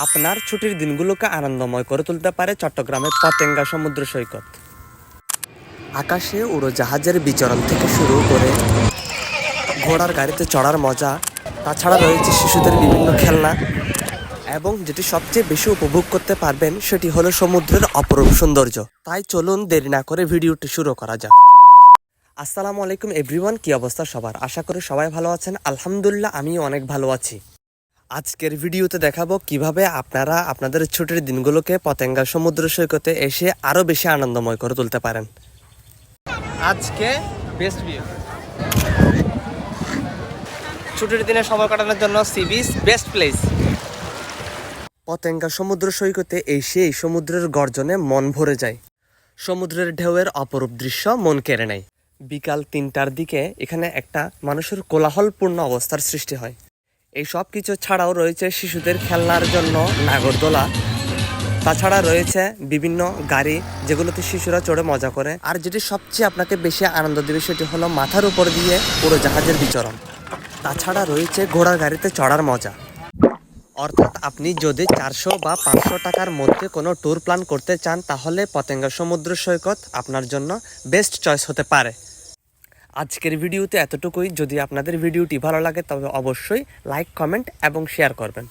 আপনার ছুটির দিনগুলোকে আনন্দময় করে তুলতে পারে চট্টগ্রামের পতেঙ্গা সমুদ্র সৈকত। আকাশে উড়োজাহাজের বিচরণ থেকে শুরু করে ঘোড়ার গাড়িতে চড়ার মজা, তাছাড়া রয়েছে শিশুদের বিভিন্ন খেলনা, এবং যেটি সবচেয়ে বেশি উপভোগ করতে পারবেন সেটি হলো সমুদ্রের অপরূপ সৌন্দর্য। তাই চলুন দেরি না করে ভিডিওটি শুরু করা যাক। আসসালামু আলাইকুম এভরিওয়ান, কি অবস্থা সবার? আশা করি সবাই ভালো আছেন। আলহামদুলিল্লাহ, আমিও অনেক ভালো আছি। আজকের ভিডিওতে দেখাবো কিভাবে আপনারা আপনাদের ছুটির দিনগুলোকে পতেঙ্গা সমুদ্র সৈকতে এসে আরও বেশি আনন্দময় করে তুলতে পারেন। আজকে বেস্ট ভিউ, ছুটির দিনে সময় কাটানোর জন্য sea beach best place. Patenga সমুদ্র সৈকতে এসে এই সমুদ্রের গর্জনে মন ভরে যায়। সমুদ্রের ঢেউয়ের অপরূপ দৃশ্য মন কেড়ে নেয়। বিকাল ৩টার দিকে এখানে একটা মানুষের কোলাহলপূর্ণ অবস্থার সৃষ্টি হয়। এই সব কিছু ছাড়াও রয়েছে শিশুদের খেলনার জন্য নাগরদোলা, তাছাড়া রয়েছে বিভিন্ন গাড়ি যেগুলোতে শিশুরা চড়ে মজা করে। আর যেটি সবচেয়ে আপনাকে বেশি আনন্দ দেবে সেটি হলো মাথার উপর দিয়ে উড়োজাহাজের বিচরণ। তাছাড়া রয়েছে ঘোড়ার গাড়িতে চড়ার মজা। অর্থাৎ আপনি যদি 400 বা 500 টাকার মধ্যে কোনো ট্যুর প্ল্যান করতে চান তাহলে পতেঙ্গা সমুদ্র সৈকত আপনার জন্য বেস্ট চয়েস হতে পারে। আজকের ভিডিওতে এতটুকুই। যদি আপনাদের ভিডিওটি ভালো লাগে তবে অবশ্যই লাইক, কমেন্ট এবং শেয়ার করবেন।